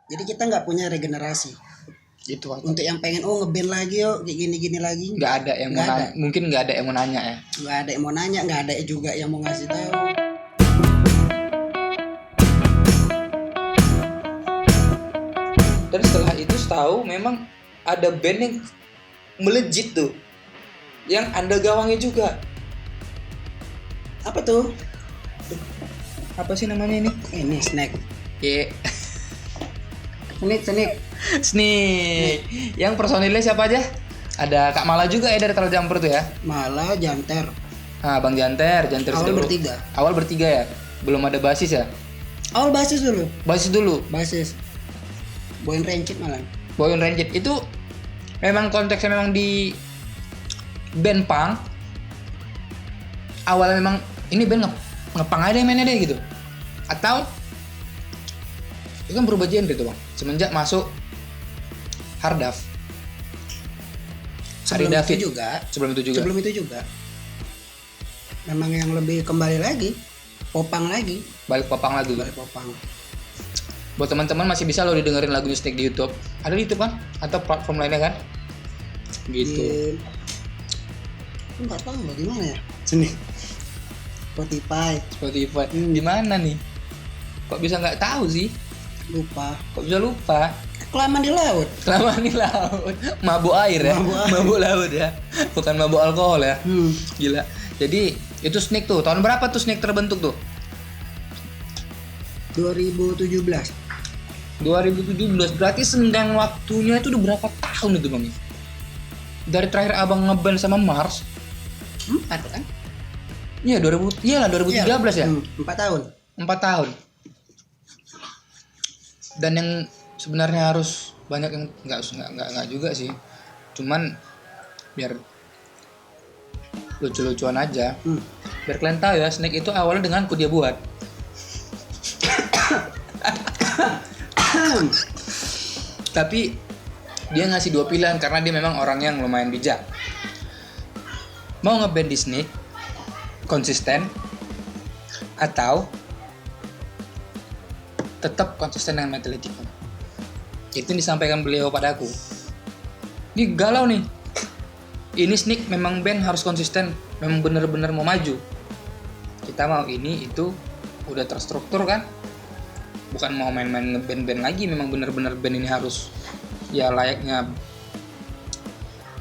Jadi kita nggak punya regenerasi. Gitu Pak. Untuk yang pengen ngeband lagi yuk kayak gini-gini lagi. Nggak ada yang mau Nggak ada. nanya. Mungkin nggak ada yang mau nanya ya. Nggak ada yang mau nanya, nggak ada juga yang mau ngasih tahu. Dan setelah itu tahu memang ada band yang melejit tuh, yang Anda gawangi juga. Apa tuh? Apa sih namanya ini? Ini snack. Ye. Snack. Sneak. Yang personilnya siapa aja? Ada Kak Mala juga ya dari Tercampur tuh ya. Malah Janter. Ah, Bang Janter Awal sudah bertiga. Awal bertiga ya. Belum ada basis ya? Awal basis dulu. Basis dulu. Basis. Boyin Rancid malah. Boyon Rancid itu memang konteksnya memang di band punk. Awalnya memang ini band ngepang aja mainnya deh gitu. Atau itu kan berubah genre tuh Bang. Semenjak masuk Hardaf. Hari Sebelum David itu juga. Sebelum itu juga. Sebelum itu juga. Memang yang lebih kembali lagi. Popang lagi. Balik popang lagi. Balik popang. Buat teman-teman masih bisa lo didengerin lagunya Snake di YouTube. Ada di YouTube kan? Atau platform lainnya kan? Gitu. Enggak tahu bagaimana ya. Sini. Spotify. Di mana nih? Kok bisa nggak tahu sih? Lupa. Kok bisa lupa? Kelamaan di laut. Kelamaan di laut. Mabuk air ya? Mabuk laut ya? Bukan mabuk alkohol ya? Gila. Jadi itu Snake tuh. Tahun berapa tuh Snake terbentuk tuh? 2017. 2017. Berarti senggang waktunya itu udah berapa tahun itu Bang? Dari terakhir abang ngeband sama Mars. Ada kan? Iya 2013 ya? 4 tahun. 4 tahun. Dan yang sebenarnya harus banyak yang nggak juga sih. Cuman biar lucu-lucuan aja. Biar kalian tahu ya, Snake itu awalnya dengan dia buat. Tapi dia ngasih 2 pilihan karena dia memang orang yang lumayan bijak. Mau ngeband di Snake konsisten atau tetap konsisten dengan Metallica. Itu yang disampaikan beliau padaku. Ini galau nih. Ini Snake memang band harus konsisten, memang benar-benar mau maju. Kita mau ini itu udah terstruktur kan? Bukan mau main-main ngeband-band lagi, memang benar-benar band ini harus ya layaknya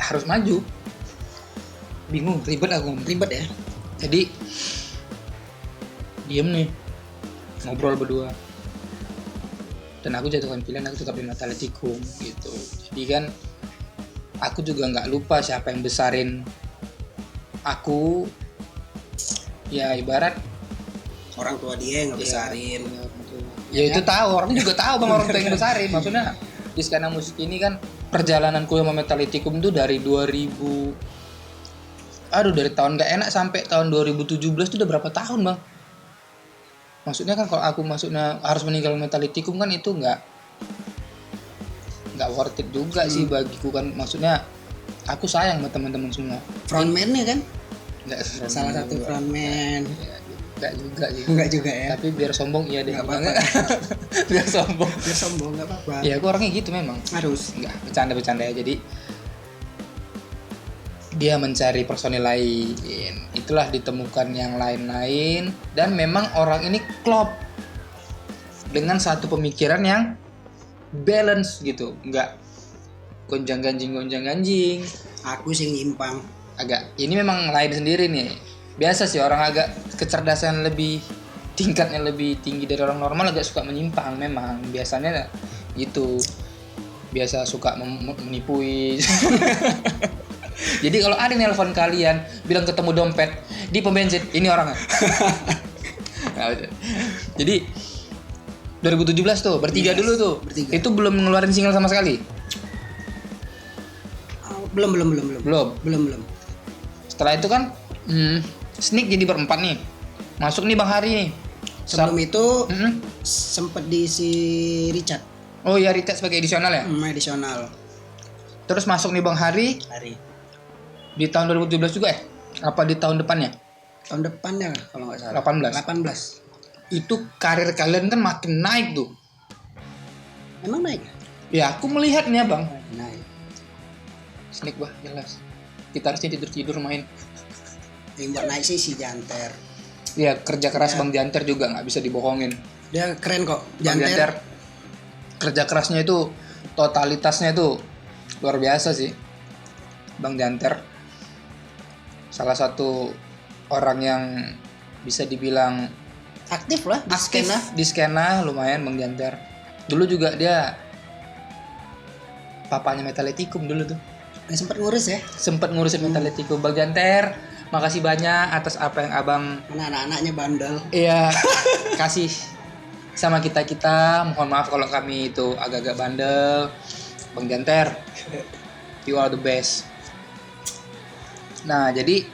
harus maju. Bingung, ribet aku. Ribet ya. Jadi diem nih, ngobrol berdua. Dan aku jatuhkan pilihan, aku tetap di Metallicum gitu. Jadi kan aku juga nggak lupa siapa yang besarin aku. Ya ibarat Orang tua dia yang ngebesarin. Ya itu tahu, orang juga tahu bang orang tua yang besarin. Maksudnya di skena musik ini kan perjalananku sama Metallicum tuh dari 2000 dari tahun gak enak sampai tahun 2017 itu udah berapa tahun bang? Maksudnya kan kalau aku maksudnya harus meninggal Metallicum kan itu nggak worth it juga sih bagiku kan. Maksudnya aku sayang sama teman-teman semua. Frontman-nya kan? Nggak Salah satu frontman. Nggak juga sih. Enggak juga ya. Tapi biar sombong iya deh. Nggak apa-apa. Biar sombong. Biar sombong nggak apa-apa. Ya aku orangnya gitu memang. Harus. Nggak bercanda ya. Jadi dia mencari personil lain, itulah ditemukan yang lain-lain dan memang orang ini klop dengan satu pemikiran yang balance gitu, nggak gonjang ganjing. Aku sih nyimpang. Agak ini memang lain sendiri nih. Biasa sih orang agak kecerdasan lebih tingkatnya lebih tinggi dari orang normal agak suka menyimpang memang biasanya gitu. Biasa suka menipui. Jadi kalau ada yang nelpon kalian bilang ketemu dompet di pom bensin, ini orangnya. Jadi 2017 tuh bertiga dulu tuh. Bertiga. Itu belum ngeluarin single sama sekali. Belum. Setelah itu kan Snake jadi berempat nih. Masuk nih Bang Hari nih. Sebelum itu sempet diisi Richard. Oh iya Richard sebagai edisional ya? Edisional. Terus masuk nih Bang Hari. Di tahun 2017 juga ya? Apa di tahun depannya? Tahun depannya kalau nggak salah. 18. Itu karir kalian kan makin naik tuh. Emang naik? Ya aku melihatnya bang. Naik. Snake bah jelas. Gitarisnya tidur main. Yang buat naik sih si Janter. Ya kerja keras Ya. Bang Janter juga nggak bisa dibohongin. Dia keren kok. Bang Janter kerja kerasnya itu totalitasnya itu luar biasa sih. Bang Janter salah satu orang yang bisa dibilang Aktif lah di aktif skena. di skena lumayan Bang Janter. Dulu juga dia papanya Metaletikum dulu tuh. Sempat ngurus ya. Sempet ngurusin Metaletikum. Bang Janter, makasih banyak atas apa yang abang Anak-anaknya bandel. iya kasih sama kita. Mohon maaf kalau kami itu agak-agak bandel. Bang Janter, you are the best. Nah jadi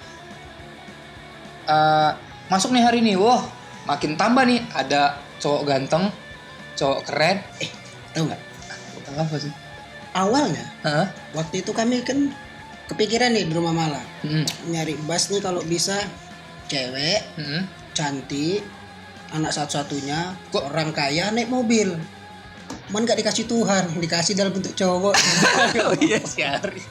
masuk nih hari ini, wah makin tambah nih, ada cowok ganteng, cowok keren. Tahu nggak? Tahu apa sih? Awalnya Hah? waktu itu kami kan kepikiran nih di rumah Mala Mm-mm. nyari bass nih kalau bisa cewek Mm-mm. cantik, anak satu-satunya, Kok- orang kaya naik mobil. Man gak dikasih Tuhan, dikasih dalam bentuk cowok. Oh iya si Ari.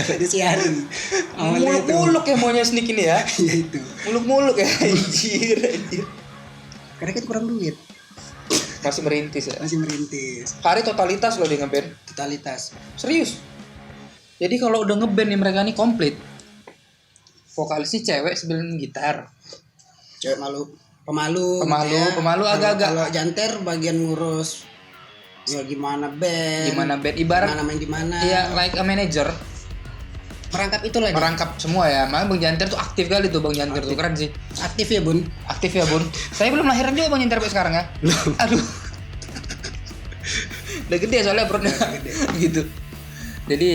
Itu si Ari. Awalnya itu. Muluk-muluk ya maunya Sneak ini ya. Ya itu. Muluk-muluk ya. Anjir. Karena kan kurang duit, Masih merintis ya. masih merintis. Hari totalitas loh dia ngeband. Totalitas. Serius. Jadi kalau udah ngeband nih mereka nih komplit. Vokalisnya cewek sambil gitar. Cewek pemalu Pemalu agak-agak. Kalau Janter bagian ngurus ya gimana band, Ibarat gimana main di mana, iya like a manager. merangkap itulah dia. Merangkap semua ya. Makanya Bang Janter tuh aktif kali tuh Bang Janter tuh keren sih. Aktif ya Bun. Aktif ya Bun. Saya belum lahiran juga Bang Janter sampai sekarang ya. Aduh. Udah gede soalnya perutnya. Gitu. Jadi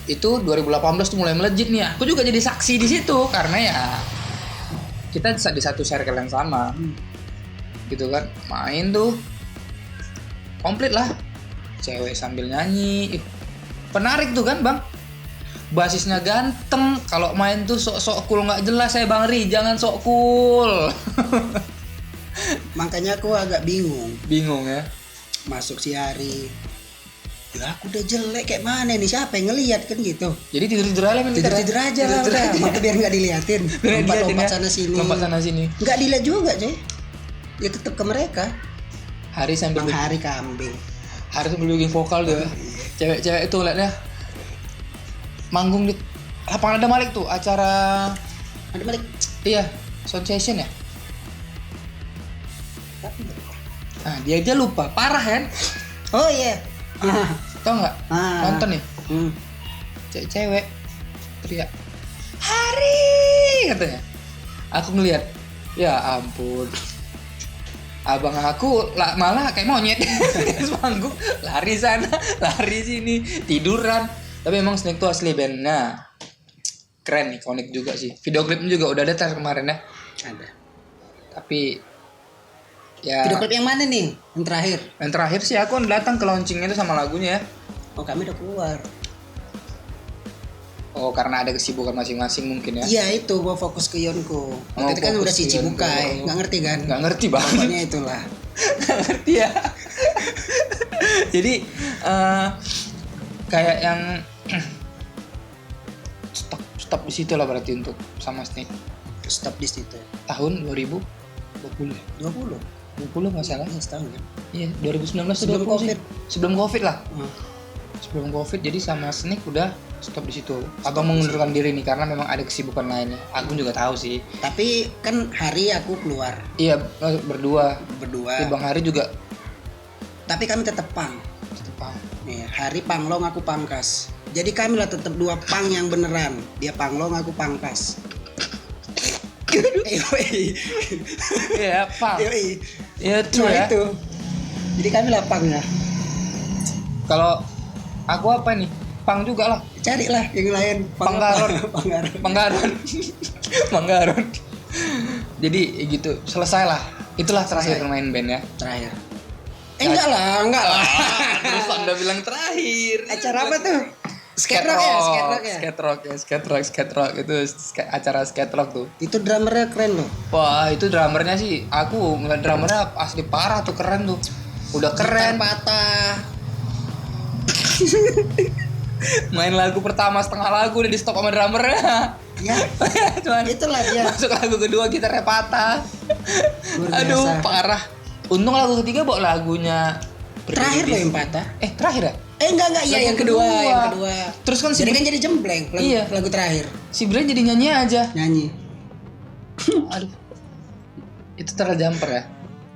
itu 2018 tuh mulai melejit nih ya. Aku juga jadi saksi di situ karena ya kita di satu circle yang sama. Gitu kan. Main tuh komplit lah. Cewek sambil nyanyi. Penarik tuh kan, Bang. Basisnya ganteng. Kalau main tuh sok-sok cool nggak jelas ya Bang Ri, jangan sok cool. Makanya aku agak bingung Bingung ya. masuk si Ari. Ya aku udah jelek kayak mana nih, siapa yang ngelihat kan gitu. Jadi tidur-tidur aja men gitar ya? Tidur aja lah Tidur-tidur udah. aja. Maka biar nggak diliatin. Biar diliatin Lompat-lompat ya. sana sini. Lompat sana sini. Nggak dilihat juga coy. Ya tetap ke mereka. Hari sambil Bang Hari kambing. Hari sambil bikin vokal dia. Cewek-cewek itu liatnya manggung di lapangan ada Malik tuh acara Ada balik. iya sound session ya. Nah dia aja lupa parah kan. Oh iya. Tau nggak? Nonton nih Hmm. cewek teriak Hari katanya. Aku ngeliat ya ampun. Abang aku malah kayak monyet di panggung, lari sana, lari sini, tiduran. Tapi emang Snake tuh asli band. Nah, keren nih, ikonik juga sih. Video klipnya juga udah ada kemarin ya. Ada. Tapi ya Video klip yang mana nih? Yang terakhir? yang terakhir sih aku datang ke launchingnya itu sama lagunya ya. Oh kami udah keluar. Oh karena ada kesibukan masing-masing mungkin ya. Iya itu gua fokus ke Yonko. Waktu itu kan fokus udah si ke Yonko. Cibukai, nggak ngerti kan? Nggak ngerti banget. Pokoknya itulah. Nggak ngerti ya. Jadi kayak yang stop di situ lah berarti untuk sama Snake Stop di situ. tahun 2020 ya? 20. 20 nggak salah. Ya setahun kan? Iya 2019 Sebelum 20 sih. COVID. Sebelum COVID lah. Hmm. Sebelum COVID jadi sama Snake udah stop di situ. Abang mengundurkan diri nih karena memang ada kesibukan lainnya. Aku juga tahu sih. Tapi kan hari aku keluar Iya berdua. berdua. Bang Hari juga Tapi kami tetap pang. Stepang. Nih, Hari panglong aku pangkas. Jadi kami lah tetap dua pang yang beneran. Dia panglong aku pangkas. Iya, Pang. Iya tuh ya. Itu. Jadi kami lah pangnya. Kalau aku apa nih? Pang juga lah. Carilah yang lain. Panggaron. Panggaron. Panggaron. Panggaron. Jadi gitu, selesai lah. Itulah terakhir main band ya. Terakhir. Enggak lah. Terus Anda bilang terakhir. Acara apa tuh? Skate rock ya? Skate rock itu acara skate rock tuh. Itu drummernya keren loh. Wah, itu drummernya sih, aku ngeliat drummernya asli parah tuh, keren tuh. Udah keren. Gitar patah. Main lagu pertama setengah lagu udah di stop sama drummernya. Ya, Cuman itulah dia. masuk lagu kedua gitarnya patah. Luar Aduh, biasa. parah. Untung lagu ketiga bawa lagunya Terakhir loh yang patah. Terakhir ya? Enggak, iya Lagu yang kedua. Terus kan Jadi kan jadi jembleng lagu, Iya. lagu terakhir. si Brian jadi nyanyi aja. Nyanyi. Aduh. Itu terlalu jumper ya.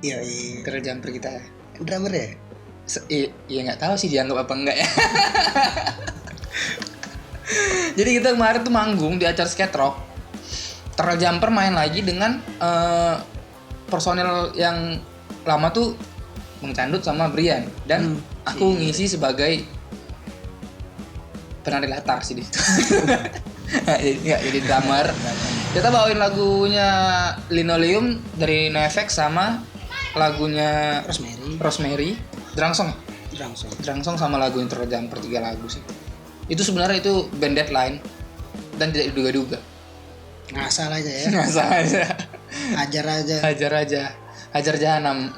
Iya. Terlalu jumper kita ya. Drummer ya? Iya nggak tahu sih dianggap apa enggak ya. Jadi kita kemarin tuh manggung di acara skate rock. Terlalu jumper main lagi dengan personel yang lama tuh Bang Candut sama Brian dan aku ngisi sebagai penari latar sih di situ. Jadi drummer. Kita bawain lagunya Linoleum dari NoFX sama lagunya Rosemary. Drangsong sama lagu yang terjamper 3 lagu sih. Itu sebenarnya itu band Deadline dan tidak diduga-duga. Ngasal aja ya. Ngasal aja. Hajar jahanam.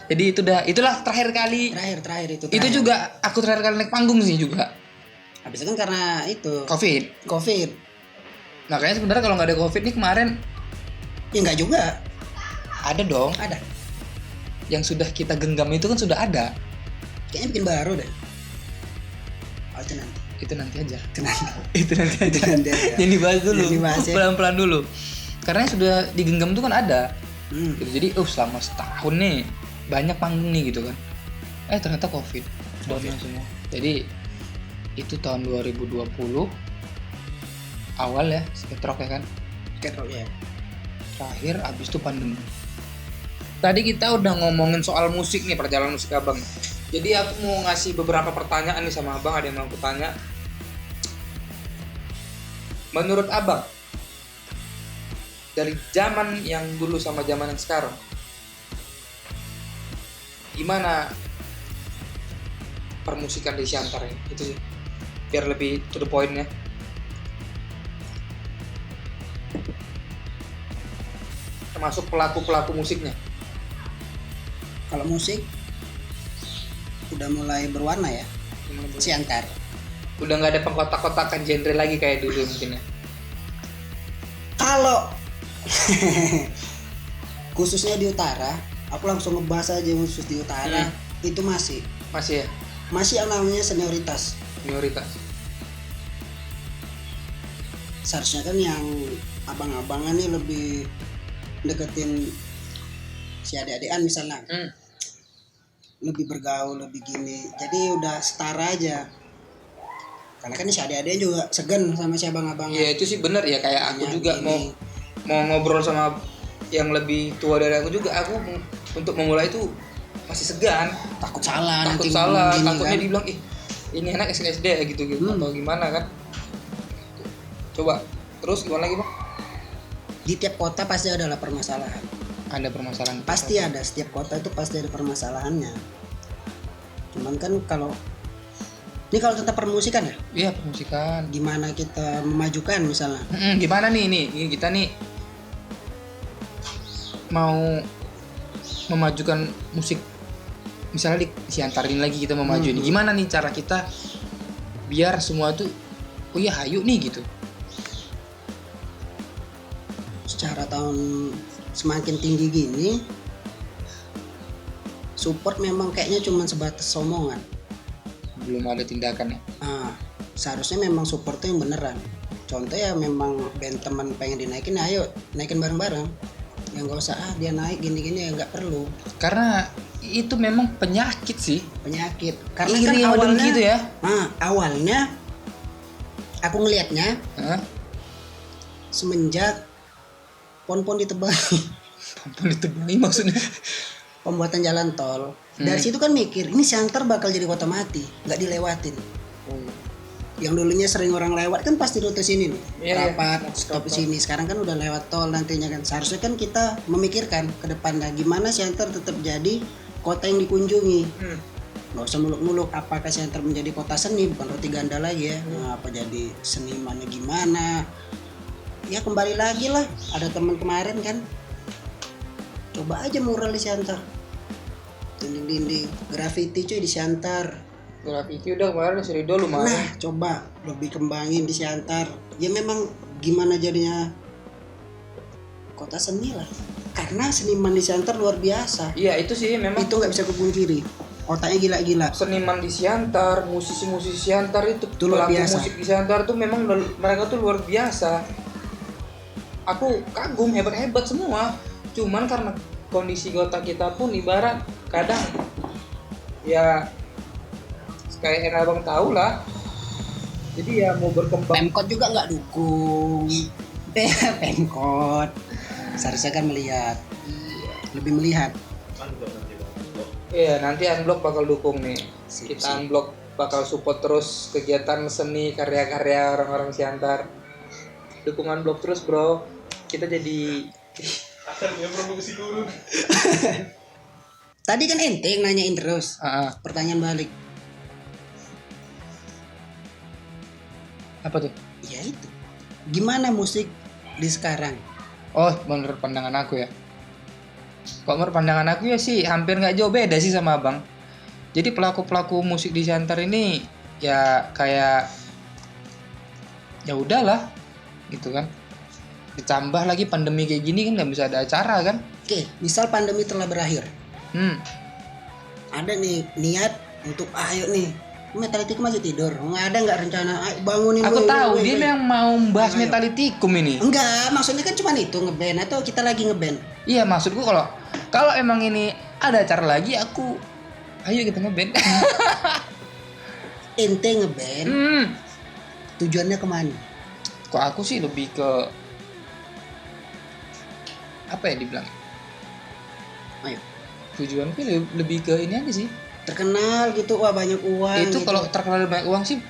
Jadi itulah terakhir kali. Terakhir itu. Itu juga aku terakhir kali naik panggung sih juga. Habis itu kan karena itu Covid. Makanya sebenarnya kalau nggak ada Covid nih kemarin ya nggak juga. ada dong. Ada. Yang sudah kita genggam itu kan sudah ada. Kayaknya bikin baru deh. Oh, itu nanti Itu nanti aja. Itu nanti aja. Yang dibahas dulu. Ya. Pelan-pelan dulu. Karena yang sudah digenggam itu kan ada. Gitu. Jadi selama setahun nih banyak panggung nih gitu kan. Ternyata Covid. Down semua. Jadi itu tahun 2020 awal ya skate rock ya kan. Skate rock ya. Terakhir abis itu pandemi. Tadi kita udah ngomongin soal musik nih, perjalanan musik Abang. Jadi aku mau ngasih beberapa pertanyaan nih sama Abang, ada yang mau aku tanya. Menurut Abang, dari zaman yang dulu sama zaman yang sekarang, gimana permusikan di Siantar ini? Itu sih, biar lebih to the point ya. Termasuk pelaku-pelaku musiknya. Kalau musik udah mulai berwarna ya. Siantar. Udah nggak ada pengkotak-kotakan genre lagi kayak dulu mungkin ya. Kalau khususnya di utara, aku langsung ngebahas aja khusus di utara. Itu masih ya yang namanya senioritas. Seharusnya kan yang abang-abangan nih lebih deketin si adik-adikan misalnya. Lebih bergaul, lebih gini. Jadi udah setara aja. Karena kan si adik-adiknya juga segan sama si abang-abangan. Iya itu sih bener ya, kayak aku juga gini. mau ngobrol sama yang lebih tua dari aku juga, aku untuk memulai itu masih segan, Takut salah, takutnya kan? dibilang ini anak SD ya gitu atau gimana kan. Coba terus gimana lagi Bang? Di tiap kota pasti ada permasalahan. Ada permasalahan. Pasti ada, setiap kota itu pasti ada permasalahannya. Cuman kan kalau tentang permusikan ya? Iya, permusikan. Gimana kita memajukan misalnya? Gimana nih kita nih mau memajukan musik, misalnya di Siantar ini lagi kita memaju nih. Gimana nih cara kita biar semua tuh hayu nih gitu. Secara tahun semakin tinggi gini, support memang kayaknya cuma sebatas omongan. Belum ada tindakan ya. Seharusnya memang support tuh yang beneran. Contoh ya memang band teman pengen dinaikin, ayo naikin bareng-bareng. Yang nggak usah dia naik gini-gini ya nggak perlu. Karena itu memang penyakit sih. Karena iri kan awalnya gitu ya. Awalnya aku ngelihatnya semenjak pon-pon ditebangi. Pon ditebangi maksudnya? Pembuatan jalan tol. Dari situ kan mikir, ini Siantar bakal jadi kota mati, nggak dilewatin. Yang dulunya sering orang lewat kan pasti rute sini nih. Rapat, stop sini. Sekarang kan udah lewat tol nantinya kan. Seharusnya kan kita memikirkan ke depannya gimana Siantar tetap jadi kota yang dikunjungi. nggak usah muluk-muluk. Apakah Siantar menjadi kota seni, bukan roti ganda lagi ya. Nah, apa jadi senimannya gimana, ya kembali lagi lah. Ada teman kemarin kan, coba aja mural di Siantar, dinding-dinding graffiti cuy di Siantar. Graffiti udah kemarin seri dulu mah. Nah coba lebih kembangin di Siantar. Ya memang gimana jadinya kota seni lah, karena seniman di Siantar luar biasa. Iya itu sih memang. Itu nggak bisa kepungkiri, otaknya gila-gila. Seniman di Siantar, musisi-musisi Siantar itu luar pelaku biasa. musik di Siantar tuh memang mereka tuh luar biasa. Aku kagum, hebat-hebat semua. Cuman karena kondisi kota kita pun ibarat kadang ya kayak yang abang tahu lah. Jadi ya mau berkembang. Pemkot juga nggak dukung. Pemkot seharusnya kan melihat, lebih melihat. Iya nanti Unblock bakal dukung nih. Kita Sip. Unblock bakal support terus kegiatan seni karya-karya orang-orang Siantar. Dukung Unblock terus bro. Kita jadi Asalnya produksi turun. Tadi kan ente yang nanyain terus. Pertanyaan balik. apa tuh? Ya itu. Gimana musik di sekarang? Oh menurut pandangan aku ya. Kok menurut pandangan aku ya sih hampir nggak jauh beda sih sama abang. Jadi pelaku-pelaku musik di Siantar ini ya kayak ya udahlah gitu kan. Ditambah lagi pandemi kayak gini kan nggak bisa ada acara kan. Oke, misal pandemi telah berakhir. Ada nih niat untuk ayo nih Metalitikum masih tidur, nggak rencana bangunin. Aku tahu dia memang mau bahas Metalitikum ini. Enggak, maksudnya kan cuma itu ngeband atau kita lagi ngeband. Iya maksudku kalau emang ini ada acara lagi aku ayo kita ngeband. Ente ngeband, tujuannya kemana? Kok aku sih lebih ke apa ya dibilang? Ayo. Tujuanku lebih ke ini aja sih. Terkenal gitu, wah banyak uang. Itu gitu. kalau terkenal banyak uang sih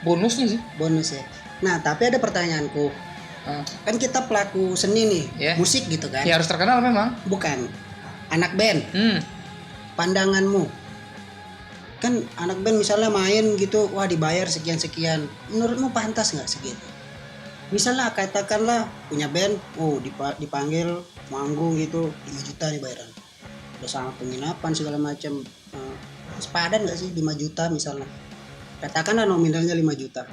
bonusnya sih. Bonus ya. Nah tapi ada pertanyaanku. Kan kita pelaku seni nih, musik gitu kan? Ya harus terkenal memang. Bukan. Anak band. Pandanganmu. Kan anak band misalnya main gitu, wah dibayar sekian-sekian. Menurutmu pantas nggak segitu? Misalnya katakanlah punya band, dipanggil manggung gitu 5 juta nih bayaran. Udah sama penginapan segala macam. Sepadan nggak sih 5 juta misalnya? Katakanlah nominalnya 5 juta.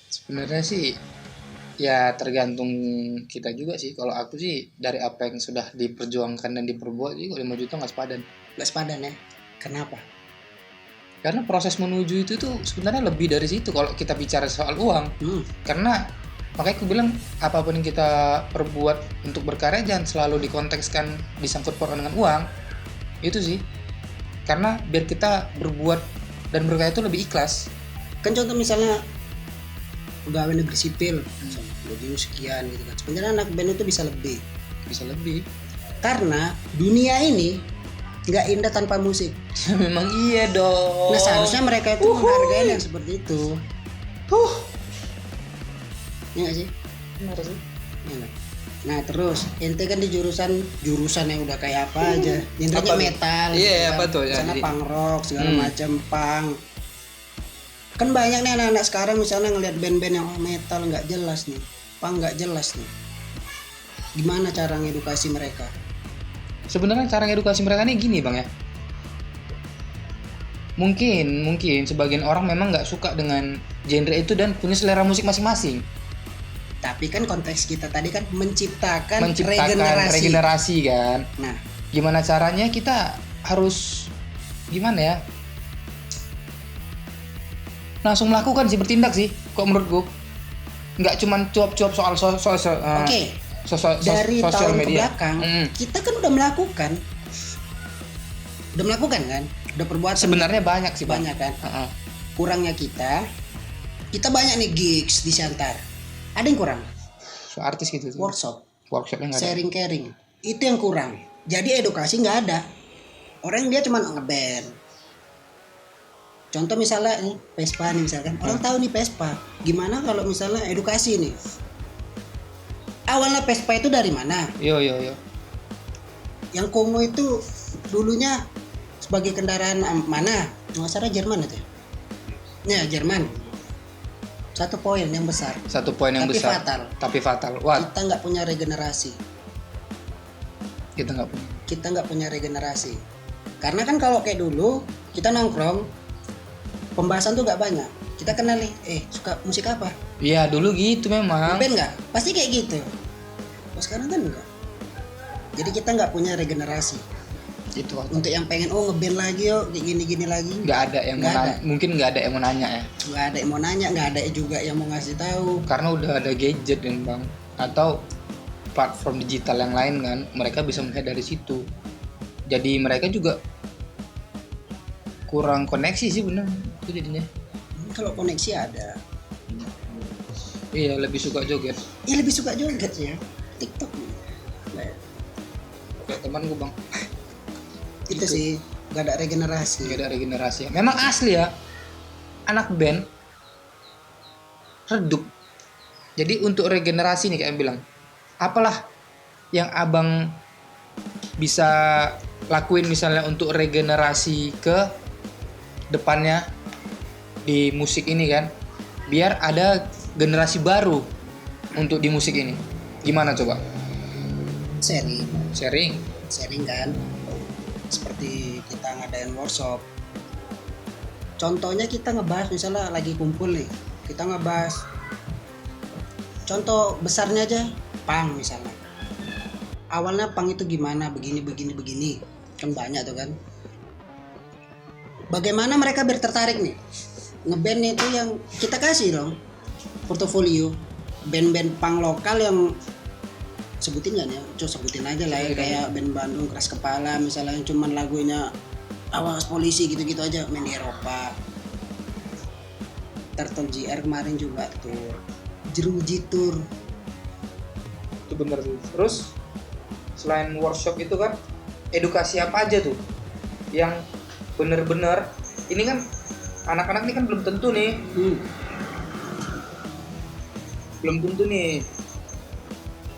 Sebenarnya sih ya tergantung kita juga sih. Kalau aku sih dari apa yang sudah diperjuangkan dan diperbuat sih 5 juta nggak sepadan. Nggak sepadan ya? Kenapa? Karena proses menuju itu tuh sebenarnya lebih dari situ kalau kita bicara soal uang. Karena makanya aku bilang apapun yang kita perbuat untuk berkarya jangan selalu dikontekskan disangkut pautkan dengan uang. Itu sih. Karena biar kita berbuat dan berkarya itu lebih ikhlas. Kan contoh misalnya pegawai negeri sipil, gajinya sekian gitu kan. Sebenarnya anak band itu bisa lebih. Karena dunia ini nggak indah tanpa musik. Memang iya dong. Nah seharusnya mereka itu menghargai yang seperti itu. Iya nggak sih? Benar sih. Ya, nah terus ente kan di jurusan yang udah kayak apa aja, genrenya metal. Iya gitu apa tuh? Misalnya punk rock segala macam punk. Kan banyak nih anak-anak sekarang misalnya ngelihat band-band yang metal nggak jelas nih, punk nggak jelas nih. Gimana cara ngedukasi mereka? Sebenarnya cara ngedukasi mereka nih gini bang ya. Mungkin sebagian orang memang nggak suka dengan genre itu dan punya selera musik masing-masing. Tapi kan konteks kita tadi kan menciptakan regenerasi kan. Nah, gimana caranya kita harus gimana ya? Langsung melakukan sih, bertindak sih. Kok menurutku nggak cuman cuap-cuap soal dari sosial tahun media. Kebelakang kita kan udah melakukan kan, udah perbuatan. Sebenarnya banyak sih banyak kan. Kurangnya kita banyak nih gigs di Siantar. Ada yang kurang. Artis gitu. Workshopnya nggak ada. Sharing caring. Itu yang kurang. Jadi edukasi nggak ada. Orang dia cuma ngeband. Contoh misalnya nih Vespa nih misalkan. Orang tahu nih Vespa. Gimana kalau misalnya edukasi nih? Awalnya Vespa itu dari mana? Yo. Yang Kongo itu dulunya sebagai kendaraan mana? Nggak salah Jerman itu. Ya Jerman. 1 poin yang besar. 1 poin yang Tapi besar. fatal. Tapi fatal. Wah, Kita nggak punya regenerasi. kita nggak punya. Kita nggak punya regenerasi. Karena kan kalau kayak dulu kita nongkrong, pembahasan tuh nggak banyak. Kita kenali, suka musik apa? Iya, dulu gitu memang. Band nggak? Pasti kayak gitu. Kalau sekarang kan enggak. Jadi kita nggak punya regenerasi. Itu waktu. Untuk yang pengen ngeband lagi yuk, kayak gini-gini lagi. Nggak ada yang mau Nggak ada. nanya. Mungkin nggak ada yang mau nanya ya. Nggak ada yang mau nanya, nggak ada juga yang mau ngasih tahu. Karena udah ada gadget kan bang. Atau platform digital yang lain kan. Mereka bisa melihat dari situ. Jadi mereka juga kurang koneksi sih bener. Itu jadinya. Kalau koneksi ada, Iya, lebih suka joget. ya lebih suka joget ya. TikTok. Nah, Kayak teman gue bang. itu sih nggak ada regenerasi. Gak ada regenerasi. Memang asli ya. Anak band redup. Jadi untuk regenerasi nih kayak bilang, apalah yang abang bisa lakuin misalnya untuk regenerasi ke depannya di musik ini kan, biar ada generasi baru untuk di musik ini. Gimana coba? Sharing. Sharing kan, seperti kita ngadain workshop. Contohnya kita ngebahas misalnya lagi kumpul nih, kita ngebahas contoh besarnya aja punk misalnya. Awalnya punk itu gimana, begini kan banyak tuh kan. Bagaimana mereka tertarik nih ngeband itu, yang kita kasih dong portofolio band-band punk lokal yang sebutin kan ya, sebutin aja lah ya, kayak band Bandung Keras Kepala misalnya, yang cuman lagunya Awas Polisi gitu-gitu aja, main di Eropa. Turtle GR kemarin juga tuh, Jeruji Tour. Itu bener tuh. Terus selain workshop itu kan, edukasi apa aja tuh yang bener-bener ini kan anak-anak ini kan belum tentu nih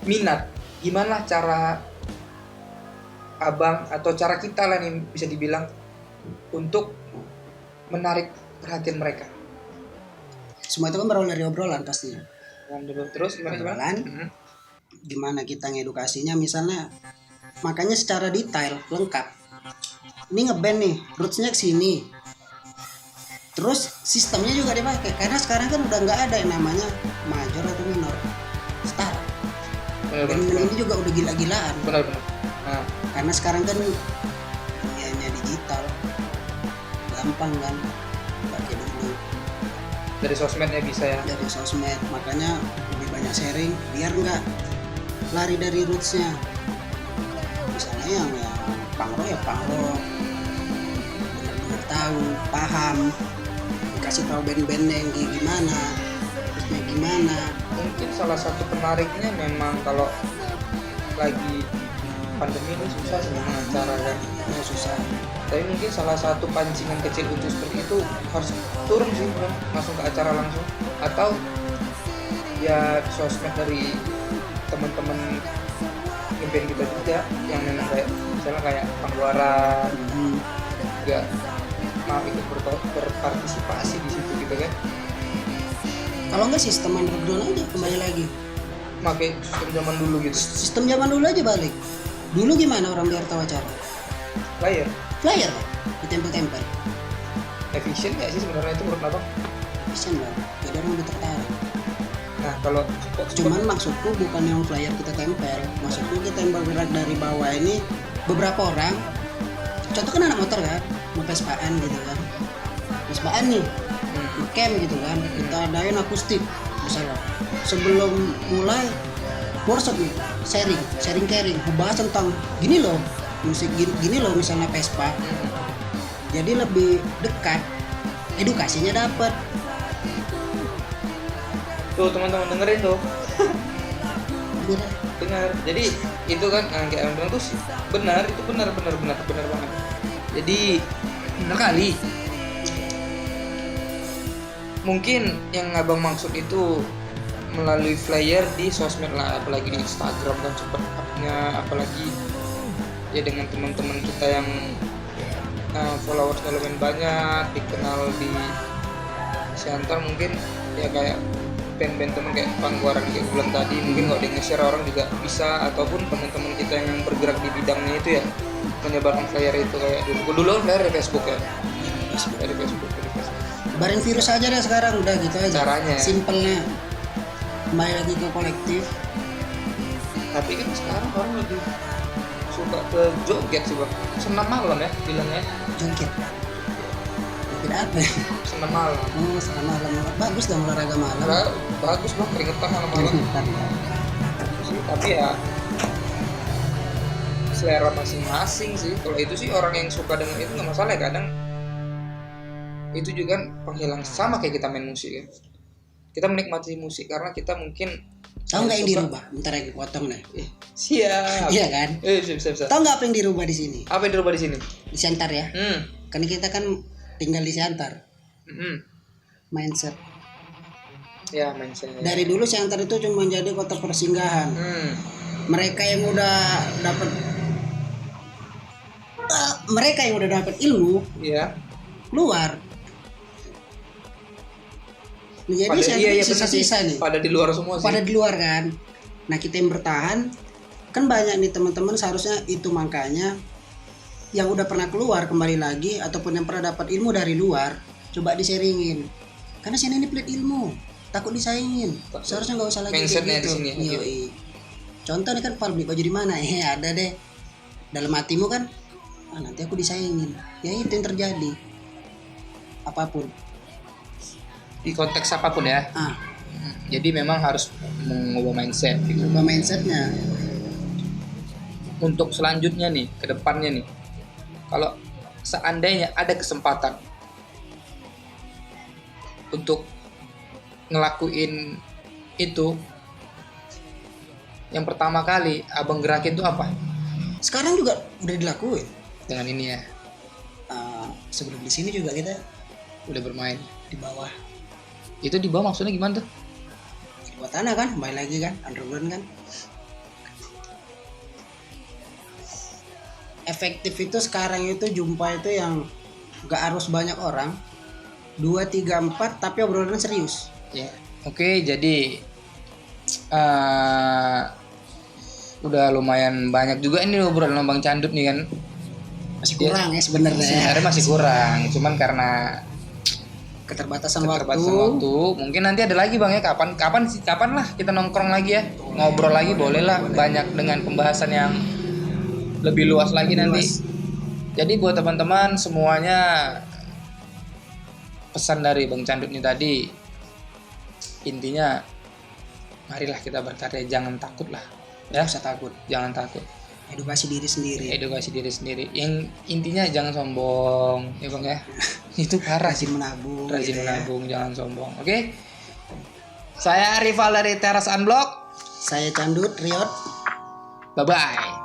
minat. Gimana cara abang atau cara kita lah nih bisa dibilang untuk menarik perhatian mereka? Semua itu kan berawal dari obrolan pastinya. Terus gimana? Obrolan, gimana kita ngedukasinya misalnya, makanya secara detail lengkap. Ini ngeband nih, rootsnya kesini. Terus sistemnya juga dipakai, karena sekarang kan udah nggak ada yang namanya major atau minor, setara. Band-band ini juga udah gila-gilaan. Benar. Nah, Karena sekarang kan dunianya digital, gampang kan, nggak kayak dulu. dari sosmednya bisa ya. Dari sosmed, makanya lebih banyak sharing biar nggak lari dari rootsnya. Misalnya yang punk rock ya punk rock, benar-benar tahu, paham, kasih tahu band-bandnya yang gimana, terusnya gimana. Mungkin salah satu penariknya memang kalau lagi pandemi ini susah sih memang acara kan. Ya susah. Tapi mungkin salah satu pancingan kecil untuk seperti itu harus turun sih bro, langsung ke acara langsung, atau ya sosmed dari teman-teman band kita juga yang memang kayak misalnya kayak Pangguaran juga mau ikut berpartisipasi di situ gitu kan. Kalau nggak sistem underground aja, kembali lagi. Pakai sistem zaman dulu gitu. Sistem zaman dulu aja balik. Dulu gimana orang biar tahu acara? Player. Flyer lah, ditempel-tempel. Efisien nggak sih sebenarnya itu menurut abang? Bisa nggak? Jadi orang lebih tertarik. Nah kalau Cuman maksudku bukan yang flyer kita tempel. Maksudku kita yang bergerak dari bawah ini, beberapa orang. Contoh kan anak motor kan, mau Vespaan gitu kan. Vespaan nih, camp gitu kan. Kita adain akustik misalnya. Sebelum mulai workshop nih, sharing caring, membahas tentang gini loh, musik gini loh misalnya Vespa. Jadi lebih dekat, edukasinya dapat. tuh teman-teman dengerin tuh, Bener. dengar. Jadi itu kan yang kayak abang bilang tuh benar, itu benar banget. Jadi benar kali. Mungkin yang abang maksud itu melalui flyer di sosmed lah, apalagi di Instagram kan super upnya, apalagi ya dengan teman-teman kita yang followersnya lumayan banyak, dikenal di Siantar, mungkin ya kayak band-band temen kayak Pangguaran kayak bulan tadi, mungkin kalau di nge-share orang juga bisa, ataupun teman-teman kita yang bergerak di bidangnya itu ya menyebarkan flyer itu kayak dulu flyer dari Facebook ya, dari Facebook. Barin virus aja deh sekarang, udah gitu aja Caranya simpelnya, kembali lagi ke kolektif. Tapi kan sekarang orang lebih suka ke joget sih bang, senam malam ya bilangnya. Jongkit tidak apa ya? Senam malam. Oh, senam malam bagus dong, olahraga malam. Bagus bang, keringetan malam-malam. Tapi ya selera masing-masing sih. Kalau itu sih orang yang suka dengan itu nggak masalah ya. Kadang itu juga kan penghilang, sama kayak kita main musik ya. Kita menikmati musik karena kita mungkin tahu nggak yang dirubah? Bentar lagi potong deh. Siap. Iya kan? Siap. Tahu nggak apa yang dirubah di sini? Apa yang dirubah di sini? Di Siantar ya. Kan kita kan tinggal di Siantar. Mindset. Ya mindset. Dari dulu Siantar itu cuma jadi kota persinggahan. Mereka yang udah dapat ilmu, ya, keluar. Jadi iya, sisa-sisa nih. Pada di luar semua sih. Pada di luar kan. Nah kita yang bertahan kan banyak nih teman-teman, seharusnya itu makanya yang udah pernah keluar kembali lagi, ataupun yang pernah dapat ilmu dari luar, coba di-sharingin. Karena sini ini pelit ilmu, takut disaingin. Seharusnya nggak usah lagi mindsetnya kayak gitu. di sini. Yoi. Contoh nih kan beli baju di mana? Ada deh. Dalam hatimu kan, nanti aku disaingin. Ya itu yang terjadi. Apapun. Di konteks apapun ya. Jadi memang harus mengubah mindset. Mengubah mindsetnya. Untuk selanjutnya nih, ke depannya nih, kalau seandainya ada kesempatan untuk ngelakuin itu, yang pertama kali abang gerakin tuh apa? Sekarang juga udah dilakuin. Dengan ini ya. Sebelum di sini juga kita udah bermain di bawah. Itu di bawah maksudnya gimana tuh? Di bawah tanah kan, kembali lagi kan, underground kan. Efektif itu sekarang itu jumpa itu yang gak harus banyak orang, 2, 3, 4, tapi obrolan serius. Ya. Oke, jadi udah lumayan banyak juga ini obrolan sama Bang Candut nih kan. Masih kurang ya sebenarnya. Sebenarnya masih kurang, cuman karena keterbatasan waktu. Mungkin nanti ada lagi Bang ya, kapan lah kita nongkrong lagi ya, ngobrol lagi, boleh lah, banyak dengan pembahasan yang lebih luas lagi nanti. Jadi buat teman-teman semuanya, pesan dari Bang Candut ini tadi, intinya marilah kita berkarya, jangan takut lah ya. Usah takut, jangan takut. Edukasi diri sendiri. Yang intinya jangan sombong ya Bang ya. Itu parah. Rajin menabung, jangan sombong. Oke. Saya Rival dari Teras Unblock. Saya Candut Riot. Bye bye.